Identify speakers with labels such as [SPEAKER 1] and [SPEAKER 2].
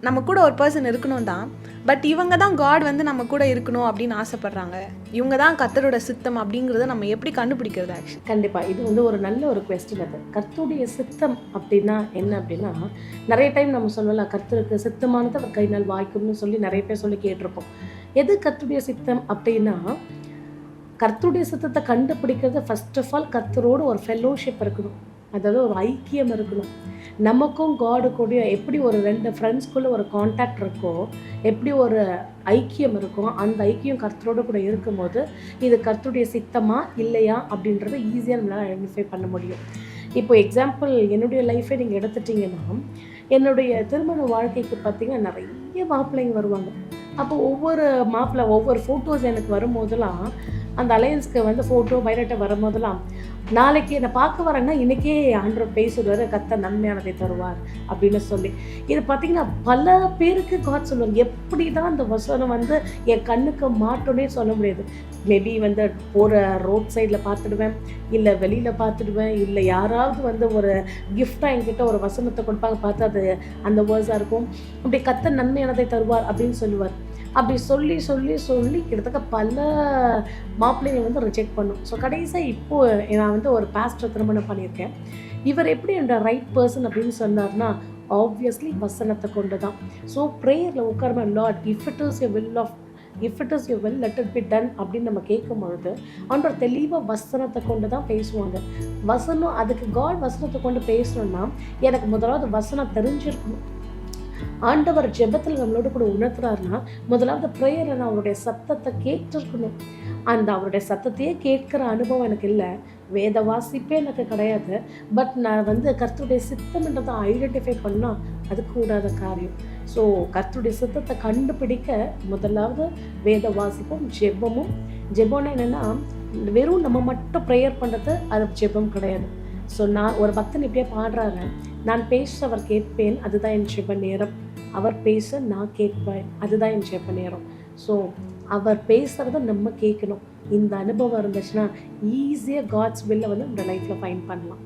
[SPEAKER 1] நம்ம கூட ஒரு பர்சன் இருக்கணும் தான். பட் இவங்க தான் காட் வந்து நம்ம கூட இருக்கணும் அப்படின்னு ஆசைப்படுறாங்க. இவங்க தான் கர்த்தரோட சித்தம் அப்படிங்கிறத நம்ம எப்படி கண்டுபிடிக்கிறது ஆக்சுவலி?
[SPEAKER 2] கண்டிப்பா. இது வந்து ஒரு நல்ல ஒரு கொஸ்டின் அது. கர்த்தருடைய சித்தம் அப்படின்னா என்ன அப்படின்னா, நெறைய டைம் நம்ம சொல்லலாம், கர்த்தருக்கு சித்தமானது அவர் கையினால் வாய்க்கும்னு சொல்லி நெறைய பேர் சொல்லி கேட்டிருப்போம். எது கர்த்தருடைய சித்தம் அப்படின்னா, கர்த்தருடைய சித்தத்தை கண்டுபிடிக்கிறது ஃபர்ஸ்ட் ஆஃப் ஆல் கர்த்தரோடு ஒரு ஃபெல்லோஷிப் இருக்கணும். அதாவது ஒரு ஐக்கியம் இருக்கணும். நமக்கும் காடு கூடயும் எப்படி ஒரு 2 ஃப்ரெண்ட்ஸ்குள்ளே ஒரு கான்டாக்ட் இருக்கோ, எப்படி ஒரு ஐக்கியம் இருக்கும், அந்த ஐக்கியம் கர்த்தரோடு கூட இருக்கும்போது இது கர்த்தருடைய சித்தமா இல்லையா அப்படின்றத ஈஸியாக நம்மளால் ஐடென்டிஃபை பண்ண முடியும். இப்போ எக்ஸாம்பிள் என்னுடைய லைஃபை நீங்கள் எடுத்துட்டிங்கன்னா, என்னுடைய திருமண வாழ்க்கைக்கு பார்த்திங்கன்னா நிறைய மாப்பிள்ளைங்க வருவாங்க. அப்போ ஒவ்வொரு மாப்பிள்ளை ஒவ்வொரு ஃபோட்டோஸ் எனக்கு வரும்போதெல்லாம், அந்த அலையன்ஸ்க்கு வந்து ஃபோட்டோ பயோடேட்டா வரும்போதெல்லாம், நாளைக்கு என்னை பார்க்க வரேன்னா இன்றைக்கே ஆண்டவர் பேசுவார், கர்த்தர் நன்மையானதை தருவார் அப்படின்னு சொல்லி. இது பார்த்திங்கன்னா பல பேருக்கு காட் சொல்லுவார். எப்படி தான் அந்த வசனம் வந்து என் கண்ணுக்கு மாட்டோன்னே சொல்ல முடியாது. மேபி வந்து போகிற ரோட் சைடில் பார்த்துடுவேன், இல்லை வெளியில் பார்த்துடுவேன், இல்லை யாராவது வந்து ஒரு கிஃப்டாக என்கிட்ட ஒரு வசனத்தை கொடுப்பாங்க, பார்த்து அது அந்த வேர்ஸாக இருக்கும். அப்படி கர்த்தர் நன்மையானதை தருவார் அப்படின்னு சொல்லுவார். அப்படி சொல்லி சொல்லி சொல்லி கிட்டத்தட்ட பல மாப்பிள்ளைங்க வந்து ரிஜெக்ட் பண்ணும். ஸோ கடைசியாக இப்போது நான் வந்து ஒரு பாஸ்டர் திருமணம் பண்ணியிருக்கேன். இவர் எப்படி என்ற ரைட் பர்சன் அப்படின்னு சொன்னார்னா, ஆப்வியஸ்லி வசனத்தை கொண்டு தான். ஸோ ப்ரேயரில் உட்காருமா, Lord if it is your will let it be done அப்படின்னு நம்ம கேட்கும் பொழுது ஆண்டவர் தெளிவாக வசனத்தை கொண்டு தான் பேசுவாங்க. வசனம் அதுக்கு காட் வசனத்தை கொண்டு பேசணும்னா எனக்கு முதலாவது வசனம் தெரிஞ்சிருக்கணும். ஆண்டவர் ஜெபத்தில் நம்மளோட கூட உணர்த்துறாருன்னா முதலாவது ப்ரேயரை நான் அவருடைய சத்தத்தை கேட்டிருக்கணும். அந்த அவருடைய சத்தத்தையே கேட்குற அனுபவம் எனக்கு இல்லை, வேத வாசிப்பே எனக்கு கிடையாது. பட் நான் வந்து கர்த்தருடைய சித்தம்ன்றதை ஐடென்டிஃபை பண்ணால் அது கூடாத காரியம். ஸோ கர்த்தருடைய சித்தத்தை கண்டுபிடிக்க முதலாவது வேத வாசிப்பும் ஜெபம்னா என்னென்னா வெறும் நம்ம மட்டும் ப்ரேயர் பண்ணுறது அது ஜெபம் கிடையாது. ஸோ நான் ஒரு பக்தன் இப்படியே பாடுறாரு, நான் பேச அவர் கேட்பேன், அதுதான் என் ஜெப நேரம். அவர் பேச நான் கேட்பேன், அதுதான் என் ஜெப நேரம். ஸோ அவர் பேசுகிறத நம்ம கேட்கணும். இந்த அனுபவம் இருந்துச்சுன்னா ஈஸியாக காட்ஸ் வில்லை வந்து நம்ம லைஃப்பில் ஃபைண்ட் பண்ணலாம்.